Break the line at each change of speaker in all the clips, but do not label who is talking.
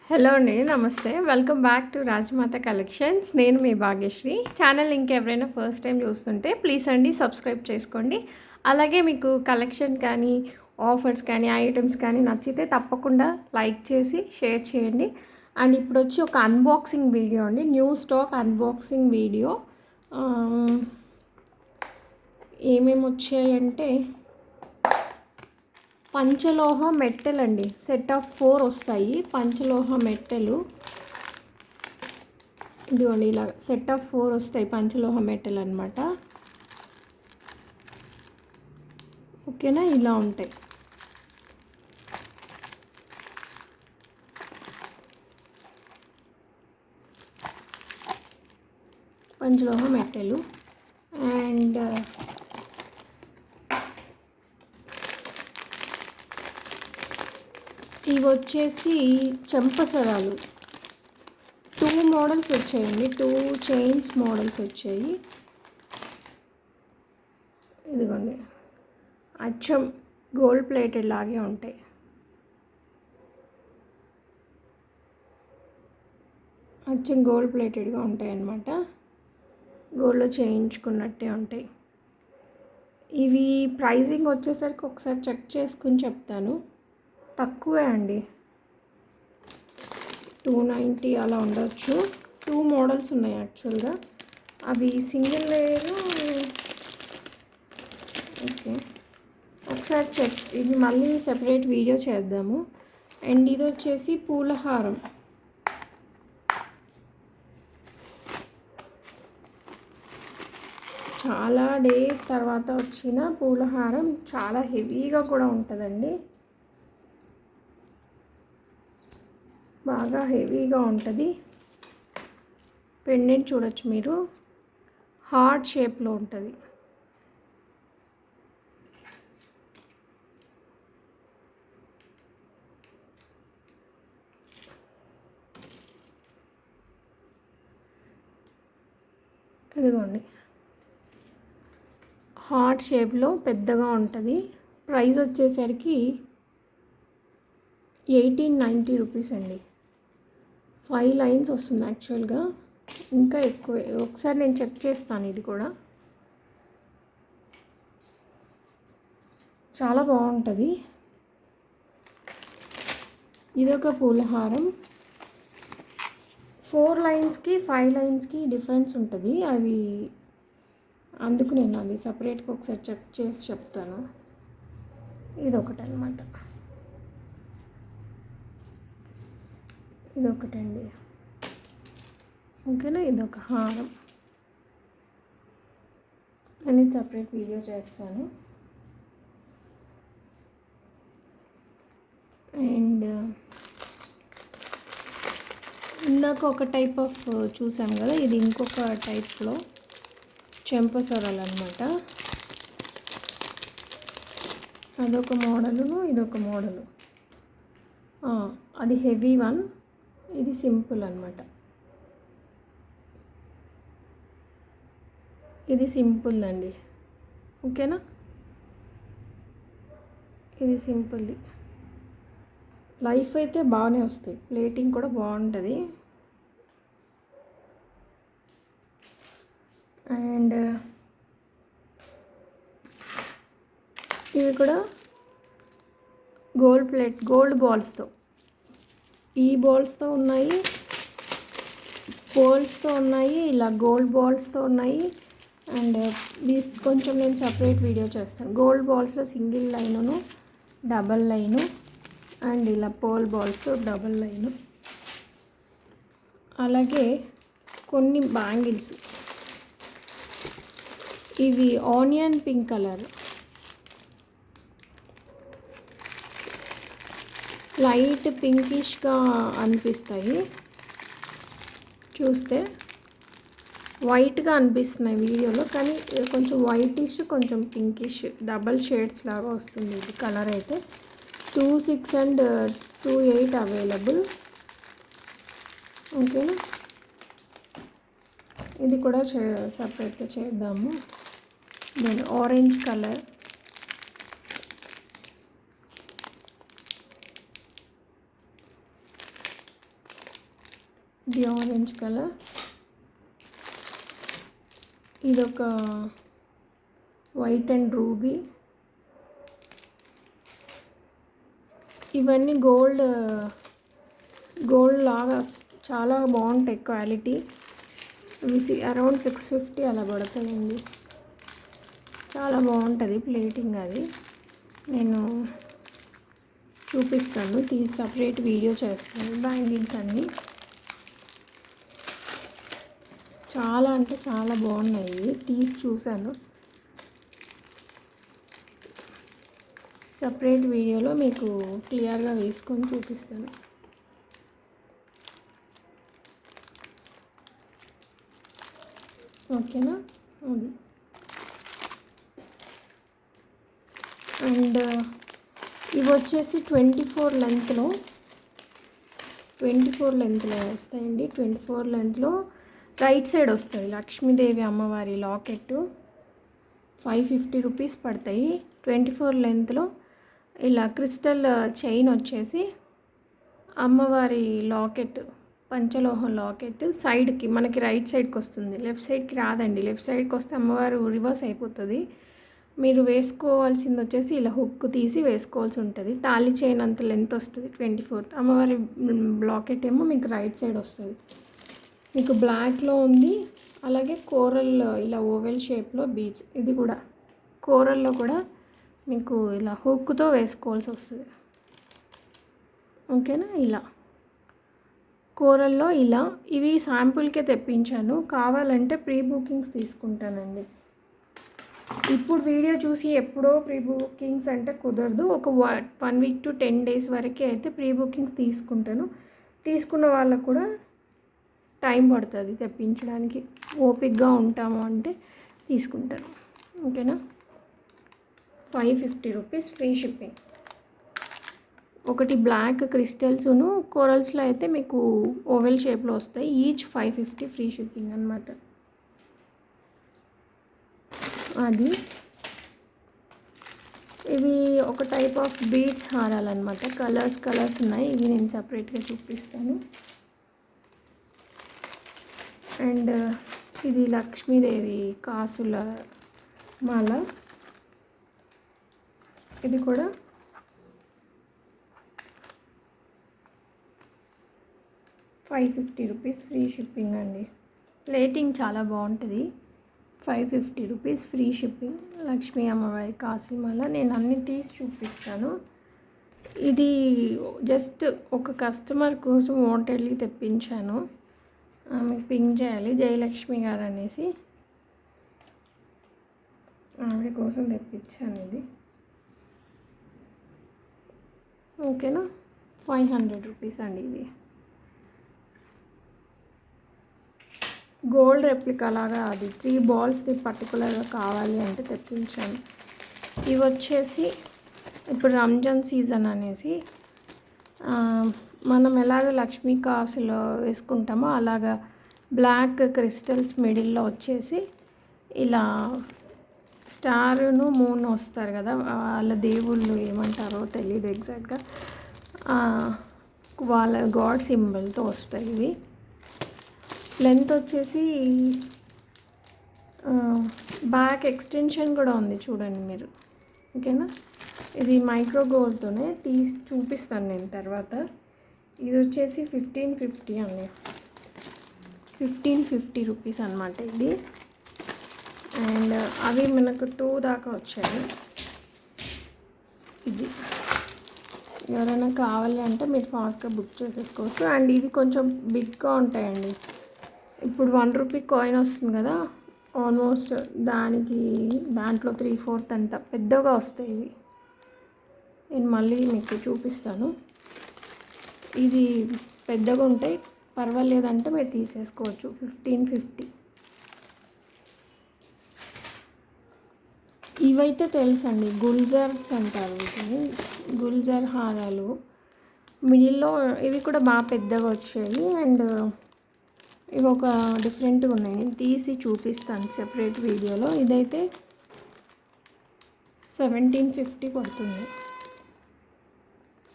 Hello అండి, నమస్తే. Welcome back to Rajamata collections. నేను మీ భాగ్యశ్రీ. ఛానల్ ఇంకెవరైనా ఫస్ట్ టైం చూస్తుంటే ప్లీజ్ అండి సబ్స్క్రైబ్ చేసుకోండి. అలాగే మీకు కలెక్షన్ కానీ ఆఫర్స్ కానీ ఐటమ్స్ కానీ నచ్చితే తప్పకుండా లైక్ చేసి షేర్ చేయండి. అండ్ ఇప్పుడు వచ్చి ఒక అన్బాక్సింగ్ వీడియో అండి, న్యూ స్టాక్ అన్బాక్సింగ్ వీడియో. ఏమేమి వచ్చాయంటే పంచలోహ మెట్టెలు అండి, సెట్ ఆఫ్ 4 వస్తాయి పంచలోహ మెట్టెలు. ఇదిగోండి ఇలా సెట్ ఆఫ్ 4 వస్తాయి పంచలోహ మెట్టెలు అనమాట. ఓకేనా, ఇలా ఉంటాయి. పంచలోహ మెట్టెలు. అండ్ ఇవి వచ్చేసి చెంపసరాలు. 2 మోడల్స్ వచ్చాయండి, 2 చైన్స్ మోడల్స్ వచ్చాయి. ఇదిగోండి అచ్చం గోల్డ్ ప్లేటెడ్ లాగే ఉంటాయి. అచ్చం గోల్డ్ ప్లేటెడ్గా ఉంటాయి అన్నమాట, గోల్డ్లో చేయించుకున్నట్టే ఉంటాయి. ఇవి ప్రైజింగ్ వచ్చేసరికి ఒకసారి చెక్ చేసుకుని చెప్తాను. తక్కువే అండి, 290 అలా ఉండొచ్చు. 2 మోడల్స్ ఉన్నాయి యాక్చువల్గా. అవి సింగిల్ లేయర్. ఓకే, ఒకసారి చెక్, ఇది మళ్ళీ సెపరేట్ వీడియో చేద్దాము. అండ్ ఇది వచ్చేసి పూలహారం. చాలా డేస్ తర్వాత వచ్చిన పూలహారం, చాలా హెవీగా కూడా ఉంటుందండి, బాగా హెవీగా ఉంటుంది. పెండెంట్ చూడొచ్చు మీరు, హార్ట్ షేప్లో ఉంటుంది. ఇదిగోండి హార్ట్ షేప్లో పెద్దగా ఉంటుంది. ప్రైస్ వచ్చేసరికి 1890 రూపీస్ అండి. 5 లైన్స్ వస్తుంది యాక్చువల్గా, ఇంకా ఎక్కువ. ఒకసారి నేను చెక్ చేస్తాను. ఇది కూడా చాలా బాగుంటుంది. ఇదొక పూలహారం. 4 లైన్స్కి 5 లైన్స్కి డిఫరెన్స్ ఉంటుంది. అవి అందుకు నేను అది సపరేట్గా ఒకసారి చెక్ చేసి చెప్తాను. ఇదొకటి అనమాట, ఇదొకటండి. ఓకేనా, ఇదొక హారం. అని సపరేట్ వీడియో చేస్తాను. అండ్ ఇందాక ఒక టైప్ ఆఫ్ చూసాం కదా, ఇది ఇంకొక టైప్లో చెంపసొరలు అనమాట. అదొక మోడలు, ఇదొక మోడలు. అది హెవీ వన్, ఇది సింపుల్ అనమాట. ఇది సింపుల్ అండి, ఓకేనా. ఇది సింపుల్ది. లైఫ్ అయితే బాగానే వస్తాయి, ప్లేటింగ్ కూడా బాగుంటుంది. అండ్ ఇవి కూడా గోల్డ్ ప్లేట్, గోల్డ్ బాల్స్తో, ఈ బాల్స్తో ఉన్నాయి, పోల్స్తో ఉన్నాయి, ఇలా గోల్డ్ బాల్స్తో ఉన్నాయి. అండ్ కొంచెం నేను సపరేట్ వీడియో చేస్తాను. గోల్డ్ బాల్స్లో single line, double line, and ఇలా పోల్ బాల్స్తో డబల్ లైను. అలాగే కొన్ని బ్యాంగిల్స్, ఇవి ఆనియన్ పింక్ కలర్, లైట్ పింకిష్గా అనిపిస్తాయి చూస్తే, వైట్గా అనిపిస్తున్నాయి వీడియోలో, కానీ కొంచెం వైటిష్ కొంచెం పింకిష్ డబల్ షేడ్స్ లాగా వస్తుంది ఇది కలర్ అయితే. 26 అండ్ 28 అవైలబుల్. ఓకేనా, ఇది కూడా సపరేట్గా చేద్దాము. దెన్ ఆరెంజ్ కలర్, ఇది ఆరెంజ్ కలర్, ఇదొక వైట్ అండ్ రూబీ. ఇవన్నీ గోల్డ్ లాగా చాలా బాగుంటాయి క్వాలిటీ. ఇవి అరౌండ్ 650 అలా పడతాయండి. చాలా బాగుంటుంది ప్లేటింగ్. అది నేను చూపిస్తాను, తీసి సపరేట్ వీడియో చేస్తాను. బ్యాంగిల్స్ అన్నీ చాలా అంటే చాలా బాగున్నాయి, తీసి చూశాను. సపరేట్ వీడియోలో మీకు క్లియర్గా వేసుకొని చూపిస్తాను. ఓకేనా? అది. అండ్ ఇవి వచ్చేసి 24 లెంత్లో వస్తాయండి. 24 లెంత్లో రైట్ సైడ్ వస్తుంది లక్ష్మీదేవి అమ్మవారి లాకెట్. 550 రూపీస్ పడతాయి. 24 లెంత్లో ఇలా క్రిస్టల్ చైన్ వచ్చేసి అమ్మవారి లాకెట్, పంచలోహం లాకెట్ సైడ్కి మనకి రైట్ సైడ్కి వస్తుంది, లెఫ్ట్ సైడ్కి రాదండి. లెఫ్ట్ సైడ్కి వస్తే అమ్మవారు రివర్స్ అయిపోతుంది. మీరు వేసుకోవాల్సింది వచ్చేసి ఇలా హుక్ తీసి వేసుకోవాల్సి ఉంటుంది. తాళి చైన్ అంత లెంత్ వస్తుంది 24. అమ్మవారి లాకెట్ ఏమో మీకు రైట్ సైడ్ వస్తుంది. మీకు బ్లాక్లో ఉంది. అలాగే కోరల్ ఇలా ఓవెల్ షేప్లో బీచ్, ఇది కూడా కోరల్లో కూడా మీకు ఇలా హుక్తో వేసుకోవాల్సి వస్తుంది. ఓకేనా? ఇలా కోరల్లో ఇలా. ఇవి శాంపుల్కే తెప్పించాను, కావాలంటే ప్రీ బుకింగ్స్ తీసుకుంటానండి. ఇప్పుడు వీడియో చూసి ఎప్పుడో ప్రీ బుకింగ్స్ అంటే కుదరదు. ఒక 1 వీక్ to 10 days వరకే అయితే ప్రీ బుకింగ్స్ తీసుకుంటాను. తీసుకున్న వాళ్ళకు కూడా టైం పడుతుంది తెప్పించడానికి. ఓపిక్గా ఉంటాము అంటే తీసుకుంటాను. ఓకేనా? 550 రూపీస్ ఫ్రీ షిప్పింగ్. ఒకటి బ్లాక్ క్రిస్టల్స్ను కోరల్స్లో అయితే మీకు ఓవెల్ షేప్లో వస్తాయి. ఈచ్ 550 ఫ్రీ షిప్పింగ్ అన్నమాట. అది ఇవి ఒక టైప్ ఆఫ్ బీడ్స్ హారాలన్నమాట. కలర్స్ ఉన్నాయి. ఇవి నేను సపరేట్గా చూపిస్తాను. అండ్ ఇది లక్ష్మీదేవి కాసుల మాల. ఇది కూడా 550 రూపీస్ ఫ్రీ షిప్పింగ్ అండి. ప్లేటింగ్ చాలా బాగుంటుంది. 550 రూపీస్ ఫ్రీ షిప్పింగ్. లక్ష్మీ అమ్మవారి కాసుమాల నేను అన్నీ తీసి చూపిస్తాను. ఇది జస్ట్ ఒక కస్టమర్ కోసం వాంటెడ్లీ తెప్పించాను. ఆమెకు పింక్ చేయాలి, జయలక్ష్మి గారు అనేసి ఆవిడ కోసం తెప్పించాను ఇది. ఓకేనా? 500 రూపీస్ అండి. ఇది గోల్డ్ రెప్లికా లాగా, అది 3 బాల్స్ది పర్టికులర్గా కావాలి అంటే తెప్పించాను. ఇవి వచ్చేసి ఇప్పుడు రంజాన్ సీజన్ అనేసి మనం ఎలాగ లక్ష్మీ కాసులో వేసుకుంటామో అలాగా బ్లాక్ క్రిస్టల్స్ మిడిల్లో వచ్చేసి ఇలా స్టారును మూన్ వస్తారు కదా, వాళ్ళ దేవుళ్ళు ఏమంటారో తెలియదు ఎగ్జాక్ట్గా, వాళ్ళ గాడ్ సింబల్తో వస్తాయి ఇవి. లెంత్ వచ్చేసి బ్యాక్ ఎక్స్టెన్షన్ కూడా ఉంది చూడండి మీరు. ఓకేనా? ఇది మైక్రో గోల్డ్తోనే తీసి చూపిస్తాను నేను తర్వాత. ఇది వచ్చేసి 1550 అండి. 1550 రూపీస్ అనమాట ఇది. అండ్ అవి మనకు 2 దాకా వచ్చాయి. ఇది ఎవరైనా కావాలి అంటే మీరు ఫాస్ట్గా బుక్ చేసేసుకోవచ్చు. అండ్ ఇవి కొంచెం బిగ్గా ఉంటాయండి. ఇప్పుడు 1 రూపీ కాయిన్ వస్తుంది కదా, ఆల్మోస్ట్ దాంట్లో 3/4 అంత పెద్దగా వస్తాయి ఇవి. నేను మళ్ళీ మీకు చూపిస్తాను. ఇది పెద్దగా ఉంటాయి, పర్వాలేదంటే మీరు తీసేసుకోవచ్చు. 1550. ఇవైతే తెలుసండి, గుల్జర్స్ అంటారు వీటిని. గుల్జర్ హారాలు మిడిల్లో ఇవి కూడా బాగా పెద్దగా వచ్చాయి. అండ్ ఇవి ఒక డిఫరెంట్గా ఉన్నాయి, నేను తీసి చూపిస్తాను సెపరేట్ వీడియోలో. ఇదైతే 1750 పడుతుంది.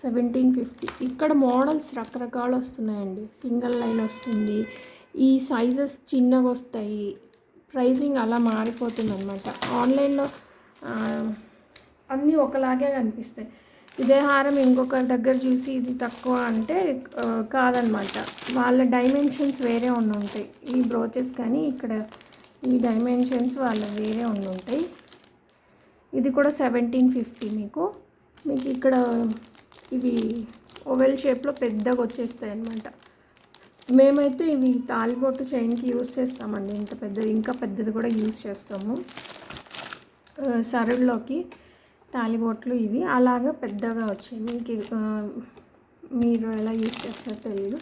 1750. ఇక్కడ మోడల్స్ రకరకాలు వస్తున్నాయండి. సింగిల్ లైన్ వస్తుంది, ఈ సైజెస్ చిన్నగా వస్తాయి, ప్రైసింగ్ అలా మారిపోతుంది అనమాట. ఆన్లైన్లో అన్నీ ఒకలాగే కనిపిస్తాయి. ఇదే హారం ఇంకొక దగ్గర చూసి ఇది తక్కువ అంటే కాదనమాట, వాళ్ళ డైమెన్షన్స్ వేరే ఉంటాయి. ఈ బ్రోచెస్ కానీ ఇక్కడ ఈ డైమెన్షన్స్ వాళ్ళ వేరే ఉంటాయి. ఇది కూడా 1750. మీకు ఇక్కడ ఇవి ఓవెల్ షేప్లో పెద్దగా వచ్చేస్తాయి అన్నమాట. మేమైతే ఇవి తాలిబొట్టు చైన్కి యూజ్ చేస్తామండి. ఇంత పెద్దది, ఇంకా పెద్దది కూడా యూజ్ చేస్తాము. సరుల్లోకి తాలిబొట్లు ఇవి అలాగా పెద్దగా వచ్చాయి. మీకు మీరు ఎలా యూజ్ చేస్తారో తెలియదు,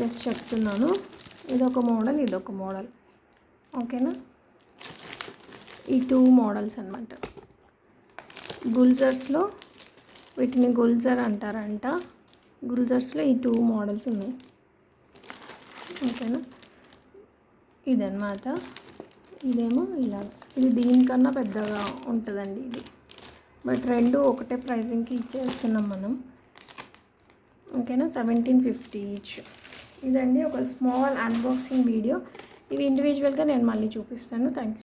జస్ట్ చెప్తున్నాను. ఇదొక మోడల్, ఇదొక మోడల్. ఓకేనా? ఈ 2 మోడల్స్ అన్నమాట. గుల్జర్స్లో వీటిని గుల్జర్ అంటారంట. గుల్జర్స్లో ఈ 2 మోడల్స్ ఉన్నాయి. ఓకేనా? ఇదన్నమాట. ఇదేమో ఇలా, ఇది దీనికన్నా పెద్దగా ఉంటుందండి ఇది. బట్ రెండు ఒకటే ప్రైజింగ్కి ఇచ్చేస్తున్నాం మనం. ఓకేనా? 1750 ఈచ్. ఇదండి ఒక స్మాల్ అన్బాక్సింగ్ వీడియో. ఇవి ఇండివిజువల్గా నేను మళ్ళీ చూపిస్తాను. Thank you.